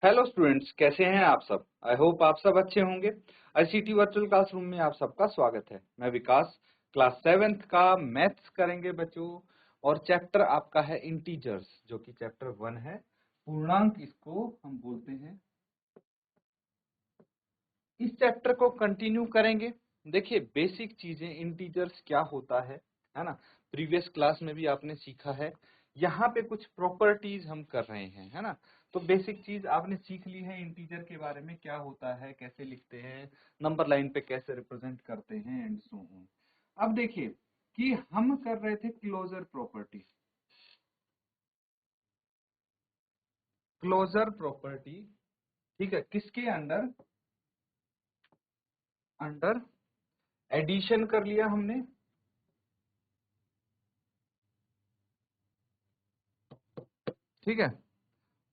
Hello students, कैसे हैं आप सब। आई होप आप सब अच्छे होंगे। आईसीटी वर्चुअल क्लासरूम में आप सबका स्वागत है। मैं विकास, क्लास 7th का मैथ्स करेंगे बच्चों। और चैप्टर आपका है इंटीजर्स, जो कि चैप्टर 1 है। पूर्णांक इसको हम बोलते हैं। इस चैप्टर को कंटिन्यू करेंगे। देखिए, बेसिक चीजें इंटीजर्स क्या होता है ना। प्रीवियस क्लास में भी आपने सीखा है। यहाँ पे कुछ प्रॉपर्टीज हम कर रहे हैं, है ना। तो बेसिक चीज आपने सीख ली है इंटीजर के बारे में, क्या होता है, कैसे लिखते हैं, नंबर लाइन पे कैसे रिप्रेजेंट करते हैं एंड सो ऑन। अब देखिए कि हम कर रहे थे क्लोजर प्रॉपर्टी। क्लोजर प्रॉपर्टी, ठीक है, किसके अंडर? अंडर एडिशन कर लिया हमने। ठीक है,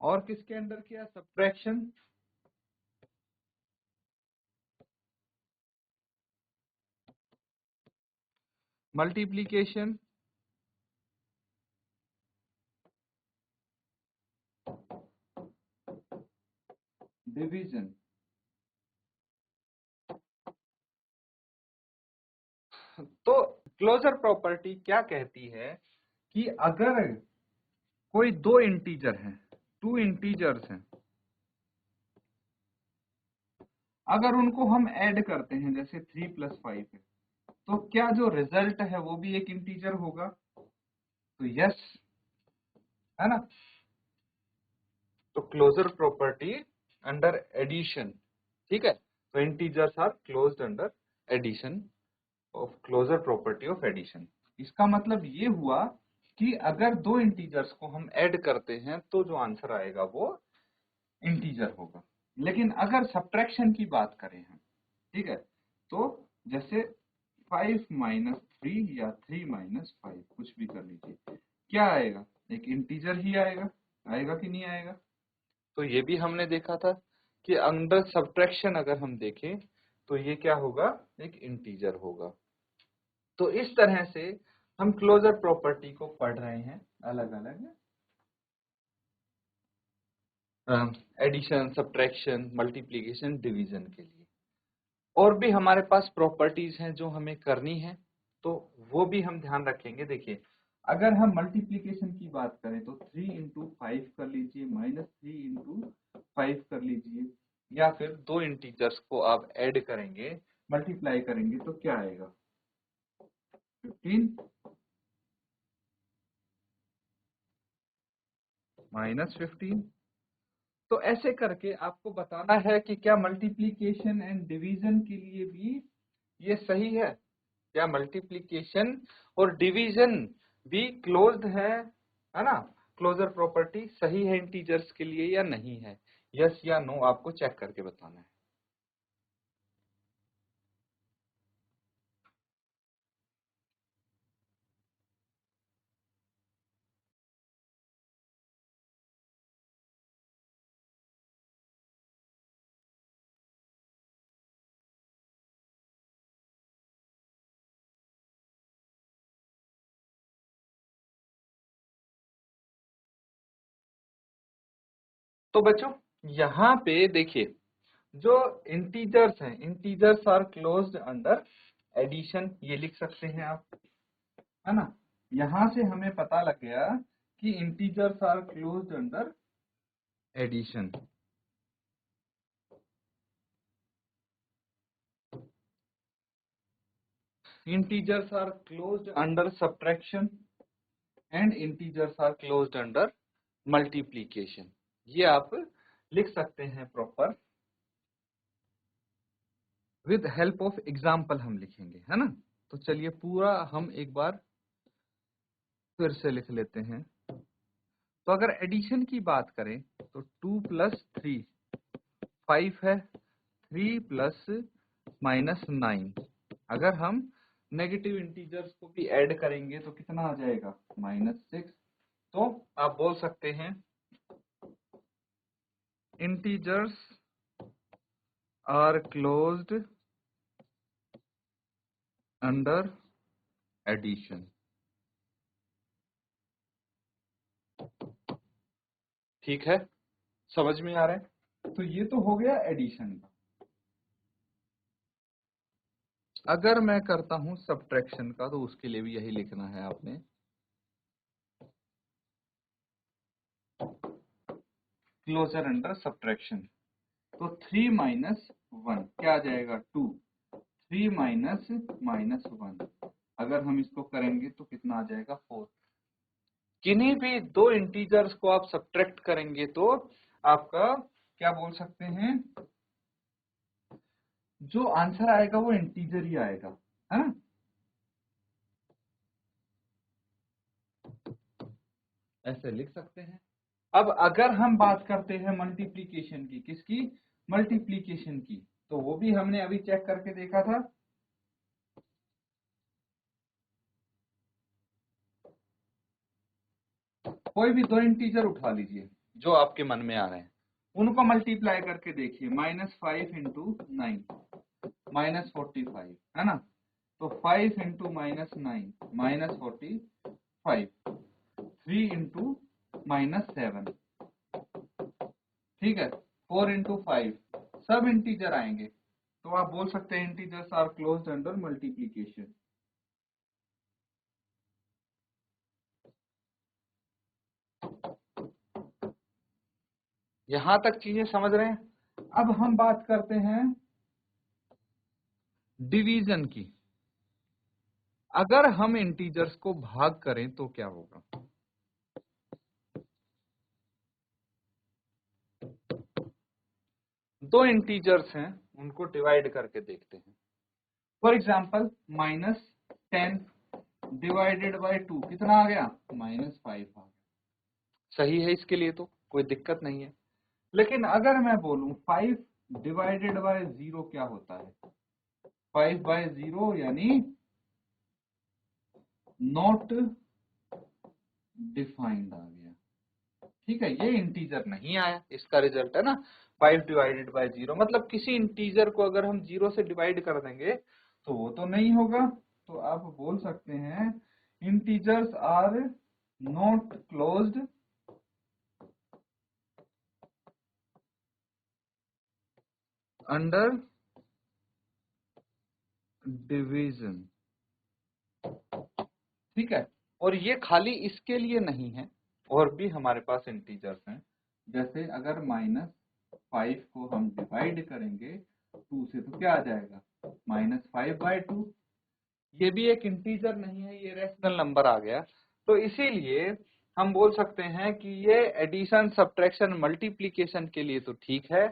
और किसके अंडर किया? सब्ट्रैक्शन। मल्टीप्लीकेशन। डिवीजन। तो क्लोजर प्रॉपर्टी क्या कहती है कि अगर कोई दो इंटीजर हैं, टू इंटीजर्स हैं, अगर उनको हम ऐड करते हैं, जैसे 3 + 5 है, तो क्या जो रिजल्ट है वो भी एक इंटीजर होगा? तो यस, है ना। तो क्लोजर प्रॉपर्टी अंडर एडिशन, ठीक है। तो integers are closed under addition of closure property of addition. इसका मतलब ये हुआ कि अगर दो इंटीजर्स को हम ऐड करते हैं तो जो आंसर आएगा वो इंटीजर होगा। लेकिन अगर सब्ट्रैक्शन की बात करें हम, ठीक है, तो जैसे 5 - 3 या 3 - 5, कुछ भी कर लीजिए, क्या आएगा? एक इंटीजर ही आएगा। आएगा कि नहीं आएगा? तो ये भी हमने देखा था कि अंडर सब्ट्रैक्शन अगर हम देखें तो ये क्या होगा? एक इंटीजर होगा। तो इस तरह से हम क्लोजर प्रॉपर्टी को पढ़ रहे हैं, अलग अलग एडिशन, सब्ट्रैक्शन, मल्टीप्लिकेशन, डिवीजन के लिए। और भी हमारे पास प्रॉपर्टीज हैं जो हमें करनी है, तो वो भी हम ध्यान रखेंगे। देखिए, अगर हम मल्टीप्लिकेशन की बात करें तो 3 × 5 कर लीजिए, -3 × 5 कर लीजिए, या फिर दो इंटीजर्स को आप ऐड करेंगे, मल्टीप्लाई करेंगे, तो क्या आएगा? 15 -15। तो ऐसे करके आपको बताना है कि क्या मल्टीप्लिकेशन एंड डिवीजन के लिए भी ये सही है। क्या मल्टीप्लिकेशन और डिवीजन भी क्लोज्ड है ना। क्लोजर प्रॉपर्टी सही है इंटीजर्स के लिए या नहीं है? यस या नो आपको चेक करके बताना है। तो बच्चों, यहाँ पे देखिए, जो इंटीजर्स हैं, integers are closed under addition, ये लिख सकते हैं आप, है ना। यहां से हमें पता लग गया कि integers are closed under addition. Integers are closed under subtraction and integers are closed under multiplication। ये आप लिख सकते हैं proper. With help of example हम लिखेंगे, है ना। तो चलिए पूरा हम एक बार फिर से लिख लेते हैं। तो अगर एडिशन की बात करें तो 2 + 3 5 है, 3 + -9। अगर हम नेगेटिव इंटीजर्स को भी ऐड करेंगे तो कितना आ जाएगा? -6। तो आप बोल सकते हैं integers are closed under addition. ठीक है, समझ में आ रहा है? तो ये तो हो गया एडिशन का। अगर मैं करता हूं सब्ट्रैक्शन का तो उसके लिए भी यही लिखना है आपने, क्लोजर अंडर सब्ट्रैक्शन। तो 3 माइनस 1 क्या आ जाएगा 2, 3 माइनस माइनस 1, अगर हम इसको करेंगे तो कितना आ जाएगा 4। किन्हीं भी दो इंटीजर्स को आप सब्ट्रैक्ट करेंगे तो आपका क्या बोल सकते हैं, जो आंसर आएगा वो इंटीजर ही आएगा, है ना। ऐसे लिख सकते हैं। अब अगर हम बात करते हैं मल्टीप्लीकेशन की, किसकी, मल्टीप्लीकेशन की, तो वो भी हमने अभी चेक करके देखा था। कोई भी दो इंटीजर उठा लीजिए जो आपके मन में आ रहे हैं, उनको मल्टीप्लाई करके देखिए, -5 इंटू 9 -45, है ना। तो 5 इंटू -9 -45, 3 इंटू -7, ठीक है, 4 इंटू 5, सब इंटीजर आएंगे। तो आप बोल सकते हैं integers are closed under multiplication. यहां तक चीजें समझ रहे हैं। अब हम बात करते हैं डिवीजन की। अगर हम इंटीजर्स को भाग करें तो क्या होगा, दो इंटीजर्स हैं उनको डिवाइड करके देखते हैं। फॉर एग्जाम्पल -10 डिवाइडेड बाय 2 कितना आ गया, -5 आ गया। सही है, इसके लिए तो कोई दिक्कत नहीं है। लेकिन अगर मैं बोलूं 5 डिवाइडेड बाय 0 क्या होता है, 5 बाय 0 यानी नॉट डिफाइंड आ गया। ठीक है, ये इंटीजर नहीं आया, इसका रिजल्ट है ना 5 डिवाइडेड बाय 0, मतलब किसी इंटीजर को अगर हम 0 से डिवाइड कर देंगे तो वो तो नहीं होगा। तो आप बोल सकते हैं integers are not closed under division. ठीक है, और ये खाली इसके लिए नहीं है, और भी हमारे पास इंटीजर्स हैं। जैसे अगर -5 को हम डिवाइड करेंगे 2 से तो क्या आ जाएगा, -5/2। ये भी एक इंटीजर नहीं है, ये रैशनल नंबर आ गया। तो इसीलिए हम बोल सकते हैं कि ये एडिशन सब्ट्रैक्शन मल्टीप्लिकेशन के लिए तो ठीक है,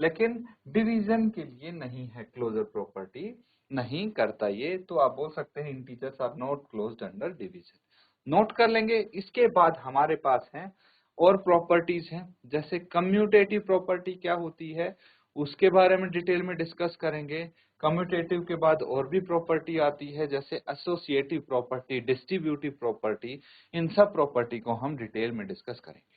लेकिन डिवीजन के लिए नहीं है, क्लोजर प्रॉपर्टी नहीं करता ये। तो आप बोल सकते हैं integers are not closed under division. Note कर लेंगे। इसके बाद हमारे पास हैं और प्रॉपर्टीज हैं, जैसे कम्यूटेटिव प्रॉपर्टी क्या होती है उसके बारे में डिटेल में डिस्कस करेंगे। कम्यूटेटिव के बाद और भी प्रॉपर्टी आती है, जैसे एसोसिएटिव प्रॉपर्टी, डिस्ट्रीब्यूटिव प्रॉपर्टी। इन सब प्रॉपर्टी को हम डिटेल में डिस्कस करेंगे।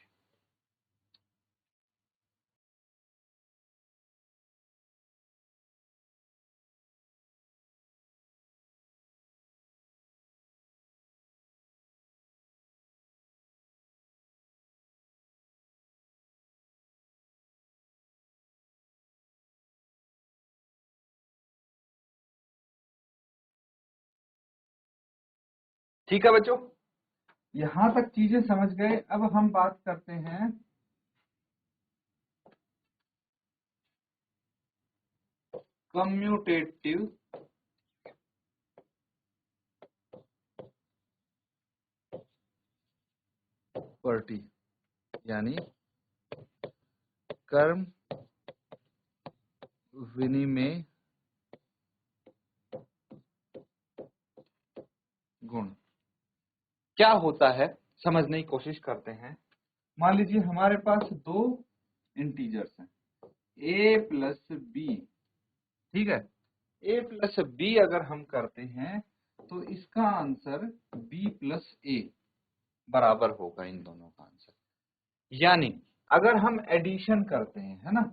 ठीक है बच्चों, यहां तक चीजें समझ गए। अब हम बात करते हैं कम्यूटेटिव प्रॉपर्टी, यानी कर्म विनिमय गुण। क्या होता है समझने की कोशिश करते हैं। मान लीजिए हमारे पास दो इंटीजर्स हैं a प्लस बी, ठीक है। a प्लस बी अगर हम करते हैं तो इसका आंसर b प्लस a बराबर होगा इन दोनों का आंसर। यानी अगर हम एडिशन करते हैं, है ना,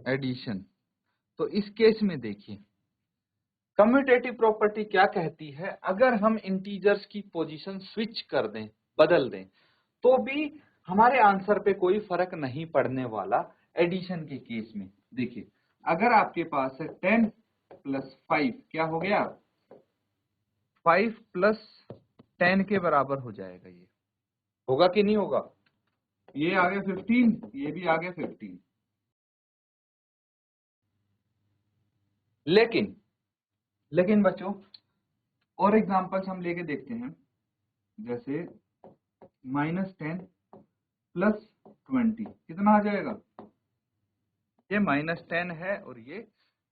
एडिशन, तो इस केस में देखिए कम्यूटेटिव प्रॉपर्टी क्या कहती है, अगर हम इंटीजर्स की पोजीशन स्विच कर दें, बदल दें, तो भी हमारे आंसर पे कोई फर्क नहीं पड़ने वाला एडिशन के केस में। देखिए अगर आपके पास है 10 प्लस 5 क्या हो गया, 5 प्लस 10 के बराबर हो जाएगा। ये होगा कि नहीं होगा, ये आ गया 15, ये भी आ गया 15। लेकिन बच्चों और एग्जांपल्स हम लेके देखते हैं, जैसे -10 प्लस 20 कितना आ जाएगा, ये -10 है और ये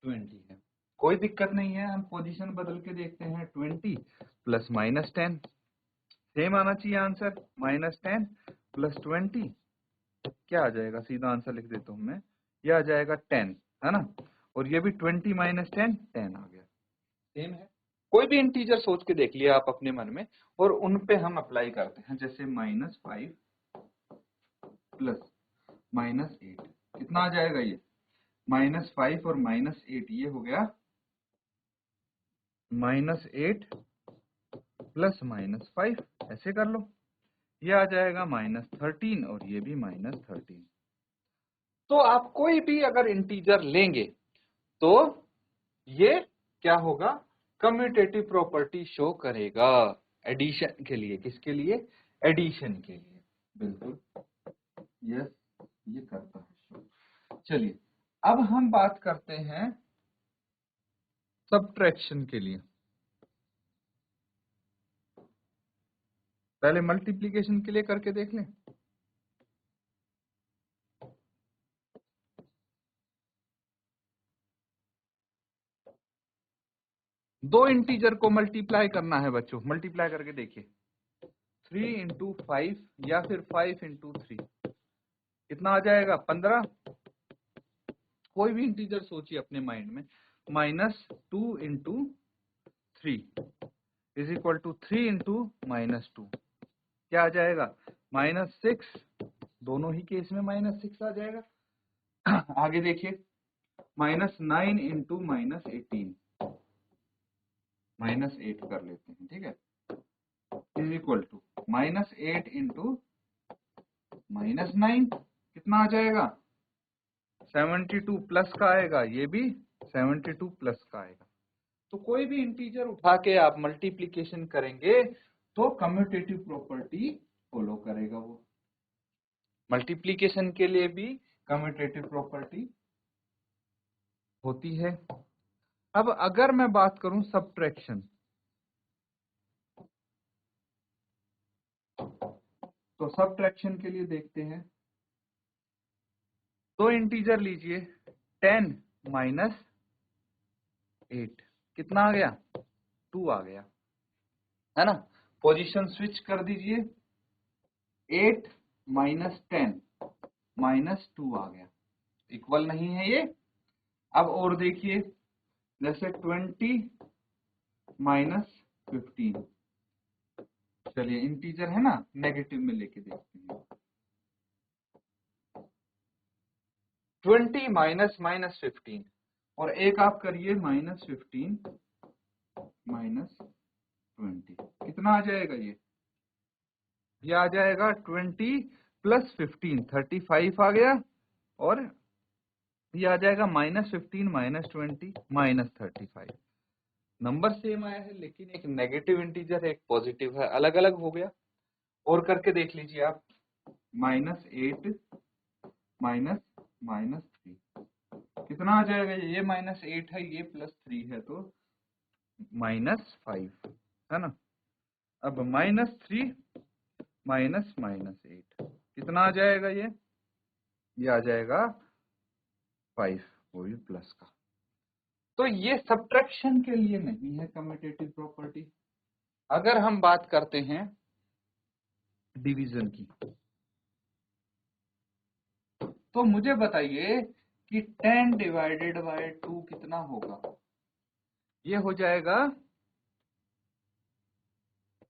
20 है। कोई दिक्कत नहीं है, हम पोजीशन बदल के देखते हैं। 20 प्लस -10 सेम आना चाहिए आंसर। -10 प्लस 20 क्या आ जाएगा, सीधा आंसर लिख देता हूं मैं, ये आ जाएगा 10, है ना। और ये भी 20 माइनस 10 10 आ गया, सेम है। कोई भी इंटीजर सोच के देख लिया आप अपने मन में और उन पे हम अप्लाई करते हैं। जैसे -5 प्लस -8 कितना आ जाएगा, ये -5 और -8 ये हो गया -8 प्लस -5, ऐसे कर लो, ये आ जाएगा -13 और ये भी -13। तो आप कोई भी अगर इंटीजर लेंगे तो ये क्या होगा, कम्यूटेटिव प्रॉपर्टी शो करेगा एडिशन के लिए। किसके लिए, एडिशन के लिए, बिल्कुल यस ये करता है शो। चलिए अब हम बात करते हैं सब्ट्रैक्शन के लिए। पहले मल्टीप्लिकेशन के लिए करके देख लें। दो इंटीजर को मल्टीप्लाई करना है बच्चों, मल्टीप्लाई करके देखिए। 3 इंटू 5 या फिर 5 इंटू 3 कितना आ जाएगा, 15। कोई भी इंटीजर सोचिए अपने माइंड में। -2 into 3 is equal to 3 into -2 क्या आ जाएगा, -6। दोनों ही केस में -6 आ जाएगा। आगे देखिए, -9 इंटू -18 -8 कर लेते हैं, ठीक है, इज इक्वल टू -8 इंटू -9 कितना आ जाएगा, 72 प्लस का आएगा, ये भी 72 प्लस का आएगा। तो कोई भी इंटीजर उठा के आप मल्टीप्लिकेशन करेंगे तो कम्यूटेटिव प्रॉपर्टी फॉलो करेगा वो। मल्टीप्लिकेशन के लिए भी कम्यूटेटिव प्रॉपर्टी होती है। अब अगर मैं बात करूं सब्ट्रैक्शन, तो सब्ट्रैक्शन के लिए देखते हैं। दो इंटीजर लीजिए, 10 माइनस 8 कितना आ गया, 2 आ गया, है ना। पोजीशन स्विच कर दीजिए, 8 माइनस 10 -2 आ गया, इक्वल नहीं है ये। अब और देखिए, जैसे 20 माइनस 15, चलिए इंटीजर है ना, नेगेटिव में लेके देखते हैं। 20 माइनस -15 और एक आप करिए -15 माइनस 20 कितना आ जाएगा, ये आ जाएगा 20 प्लस 15 35 आ गया, और ये आ जाएगा -15 माइनस 20 -35। नंबर सेम आया है लेकिन एक नेगेटिव इंटीजर है एक पॉजिटिव है, अलग अलग हो गया। और करके देख लीजिए आप, -8 माइनस -3 कितना आ जाएगा, ये -8 है, ये +3 है तो -5, है ना। अब -3 माइनस -8 कितना आ जाएगा, ये आ जाएगा 5, वो भी प्लस का। तो ये सब्ट्रैक्शन के लिए नहीं है कम्यूटेटिव प्रॉपर्टी। अगर हम बात करते हैं डिवीजन की, तो मुझे बताइए कि 10 डिवाइडेड बाय 2 कितना होगा, ये हो जाएगा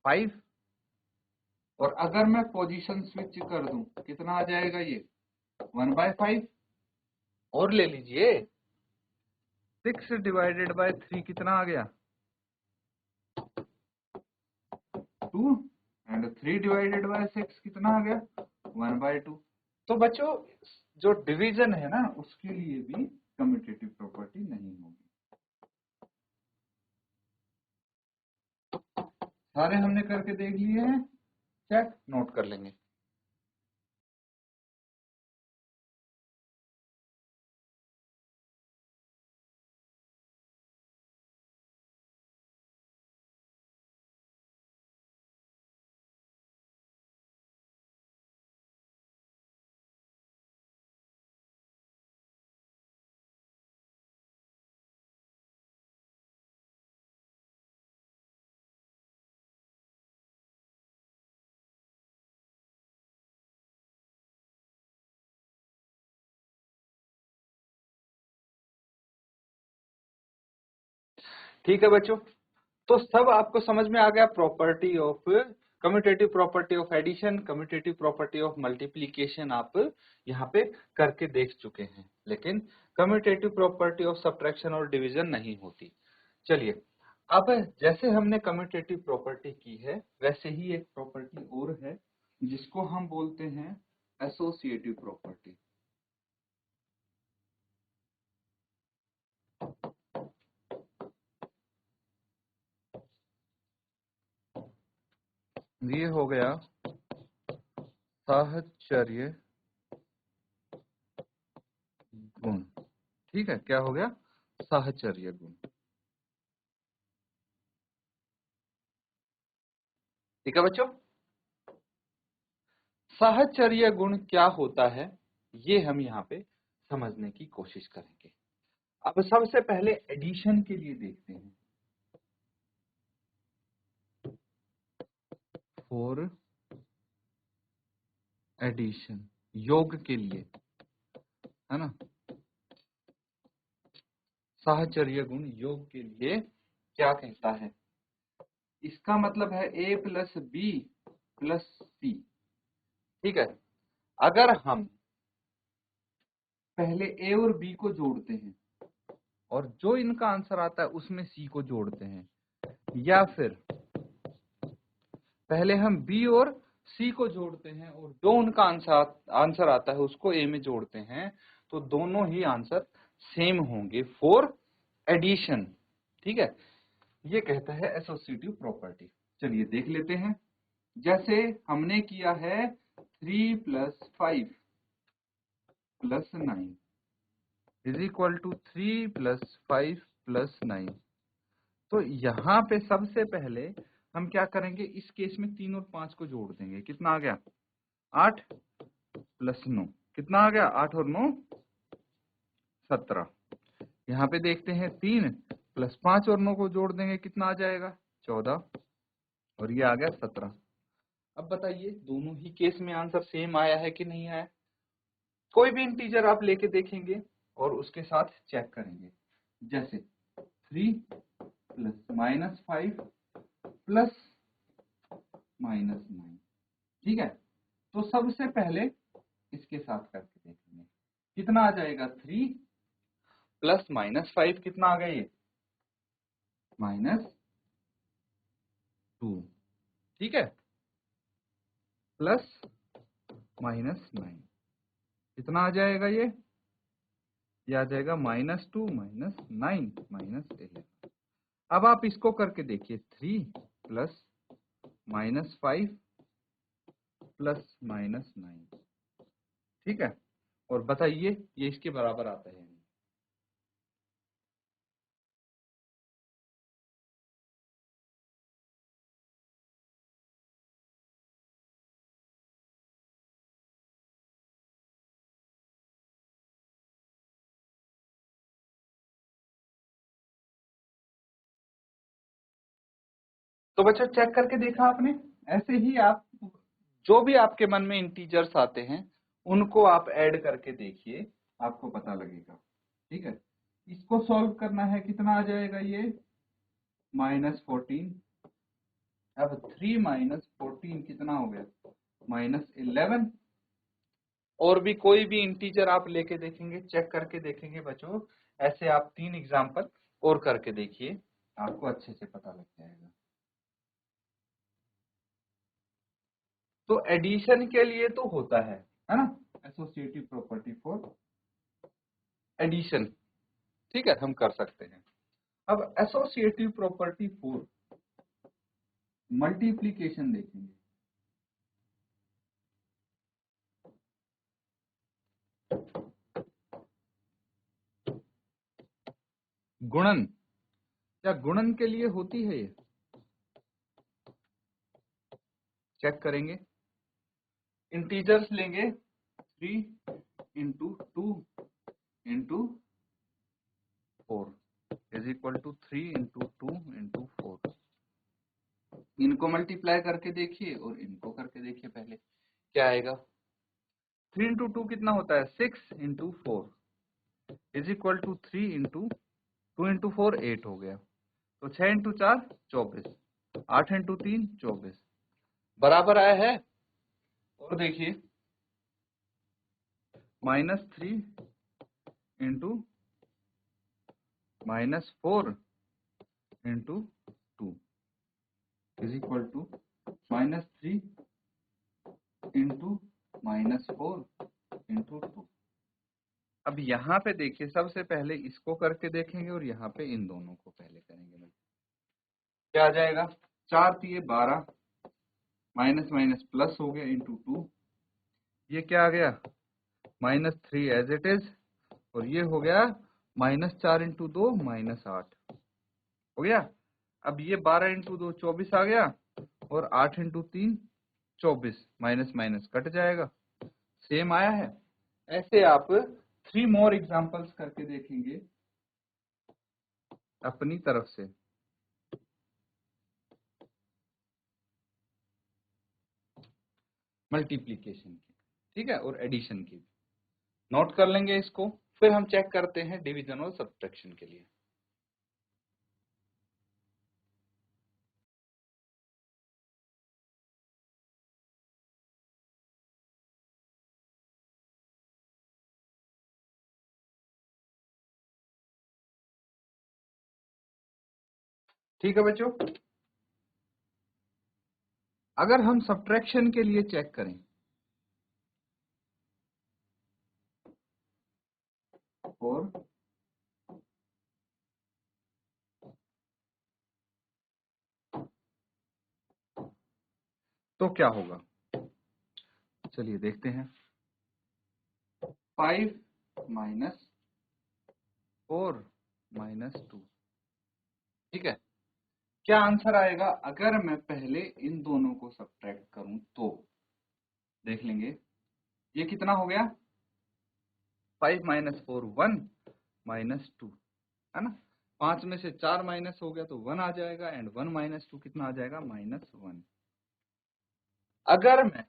5। और अगर मैं पोजीशन स्विच कर दूं कितना आ जाएगा, ये 1/5। और ले लीजिए, 6 डिवाइडेड बाय 3 कितना आ गया, 2, एंड 3 डिवाइडेड बाय 6 कितना आ गया, 1/2। तो बच्चों जो डिवीजन है ना उसके लिए भी कम्यूटेटिव प्रॉपर्टी नहीं होगी। सारे हमने करके देख लिए हैं, चेक नोट कर लेंगे। ठीक है बच्चों, तो सब आपको समझ में आ गया। Property of commutative property of addition, commutative property of multiplication आप यहाँ पे करके देख चुके हैं, लेकिन कम्यूटेटिव प्रॉपर्टी ऑफ सब्ट्रैक्शन और डिवीजन नहीं होती। चलिए अब जैसे हमने कम्यूटेटिव प्रॉपर्टी की है वैसे ही एक प्रॉपर्टी और है जिसको हम बोलते हैं एसोसिएटिव प्रॉपर्टी। ये हो गया साहचर्य गुण। ठीक है, क्या हो गया? साहचर्य गुण। ठीक है बच्चों, साहचर्य गुण क्या होता है ये हम यहाँ पे समझने की कोशिश करेंगे। अब सबसे पहले एडिशन के लिए देखते हैं। फॉर एडिशन, योग के लिए, है ना, साहचर्य गुण योग के लिए क्या कहता है? इसका मतलब है a प्लस बी प्लस सी। ठीक है, अगर हम पहले a और b को जोड़ते हैं और जो इनका आंसर आता है उसमें c को जोड़ते हैं, या फिर पहले हम b और c को जोड़ते हैं और जो उनका आंसर आता है उसको a में जोड़ते हैं, तो दोनों ही आंसर सेम होंगे फॉर एडिशन। ठीक है, ये कहता है एसोसिएटिव प्रॉपर्टी। चलिए देख लेते हैं। जैसे हमने किया है 3 + 5 + 9 इज इक्वल टू 3 + 5 + 9। तो यहाँ पे सबसे पहले हम क्या करेंगे, इस केस में 3 और 5 को जोड़ देंगे। कितना आ गया? 8 + 9। कितना आ गया? 8 और 9 17। यहाँ पे देखते हैं 3 + 5 और 9 को जोड़ देंगे, कितना आ जाएगा? 14, और ये आ गया 17। अब बताइए दोनों ही केस में आंसर सेम आया है कि नहीं आया? कोई भी इंटीजर आप लेके देखेंगे और उसके साथ चेक करेंगे। जैसे 3 + -5 + -9। ठीक है, तो सबसे पहले इसके साथ करके देखेंगे कितना आ जाएगा। 3 + -5 कितना आ गया? ये -2। ठीक है, प्लस -9 कितना आ जाएगा? ये आ जाएगा -2 -9 -11। अब आप इसको करके देखिए, 3 + -5 + -9। ठीक है, और बताइए ये इसके बराबर आता है? तो बच्चों चेक करके देखा आपने? ऐसे ही आप जो भी आपके मन में इंटीजर्स आते हैं उनको आप ऐड करके देखिए, आपको पता लगेगा। ठीक है, इसको सॉल्व करना है, कितना आ जाएगा? ये -14। अब 3 - 14 कितना हो गया? -11। और भी कोई भी इंटीजर आप लेके देखेंगे, चेक करके देखेंगे बच्चों। ऐसे आप 3 एग्जाम्पल और करके देखिए, आपको अच्छे से पता लग जाएगा। तो एडिशन के लिए तो होता है ना, एसोसिएटिव प्रॉपर्टी फॉर एडिशन, ठीक है, हम कर सकते हैं। अब एसोसिएटिव प्रॉपर्टी फॉर मल्टीप्लीकेशन देखेंगे। गुणन, क्या गुणन के लिए होती है ये, चेक करेंगे। इंटीजर्स लेंगे 3 into 2 into 4 is equal to 3 into 2 into 4। इनको मल्टीप्लाई करके देखिए और इनको करके देखिए, पहले क्या आएगा। 3 इंटू 2 कितना होता है, 6 into 4 is equal to 3 into 2 into 4 8 हो गया। तो 6 इंटू 4 24, 8 इंटू 3 24 बराबर आया है। और देखिए -3 into -4 into 2 is equal to -3 into -4 into 2। अब यहाँ पे देखिए, सबसे पहले इसको करके देखेंगे और यहाँ पे इन दोनों को पहले करेंगे। क्या आ जाएगा, 4 3 12 माइनस माइनस प्लस हो गया इंटू 2, ये क्या आ गया -3 एज इट इज, और ये हो गया -4 इंटू 2 -8 हो गया। अब ये 12 इंटू 2 24 आ गया, और 8 इंटू 3 24, माइनस माइनस कट जाएगा, सेम आया है। ऐसे आप 3 मोर एग्जांपल्स करके देखेंगे अपनी तरफ से। मल्टीप्लीकेशन की, ठीक है, और एडिशन की नोट कर लेंगे इसको। फिर हम चेक करते हैं डिवीजन और सब्ट्रैक्शन के लिए। ठीक है बच्चों, अगर हम सब्ट्रैक्शन के लिए चेक करें, और तो क्या होगा, चलिए देखते हैं। 5 माइनस 4 माइनस 2, ठीक है। क्या आंसर आएगा अगर मैं पहले इन दोनों को सब्ट्रैक्ट करूं तो, देख लेंगे। ये कितना हो गया, 5 माइनस 4 1 माइनस 2, है ना। 5 में से 4 माइनस हो गया तो 1 आ जाएगा, एंड 1 माइनस 2 कितना आ जाएगा, -1। अगर मैं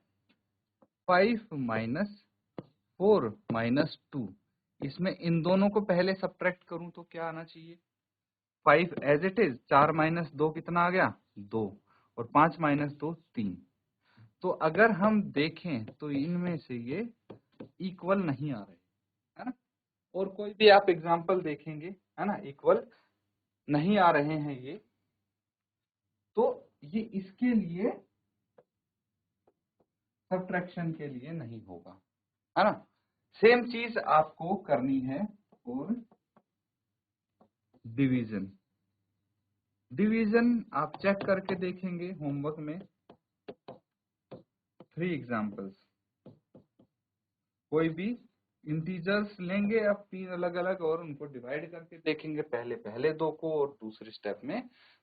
5 माइनस 4 माइनस 2 इसमें इन दोनों को पहले सब्ट्रैक्ट करूं तो क्या आना चाहिए, 5 एज इट इज, 4 माइनस 2 कितना आ गया, 2, और 5 माइनस 2 3। तो अगर हम देखें तो इनमें से ये इक्वल नहीं आ रहे, है ना। और कोई भी आप एग्जांपल देखेंगे, है ना, इक्वल नहीं आ रहे हैं ये, तो ये इसके लिए सब्ट्रैक्शन के लिए नहीं होगा, है ना। सेम चीज आपको करनी है और डिवीजन। डिवीजन आप चेक करके देखेंगे होमवर्क में, 3 एग्जांपल्स। कोई भी इंटीजर्स लेंगे अब 3 अलग अलग, और उनको डिवाइड करके देखेंगे, पहले दो को, और दूसरे स्टेप में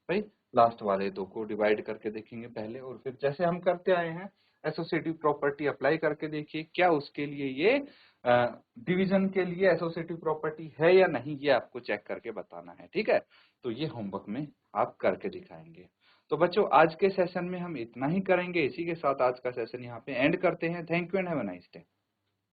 भाई लास्ट वाले दो को डिवाइड करके देखेंगे पहले, और फिर जैसे हम करते आए हैं एसोसिएटिव प्रॉपर्टी अप्लाई करके देखिए क्या उसके लिए ये डिवीजन के लिए एसोसिएटिव प्रॉपर्टी है या नहीं, ये आपको चेक करके बताना है, ठीक है। तो ये होमवर्क में आप करके दिखाएंगे। तो बच्चों आज के सेशन में हम इतना ही करेंगे, इसी के साथ आज का सेशन यहाँ पे एंड करते हैं। Thank you and have a nice day.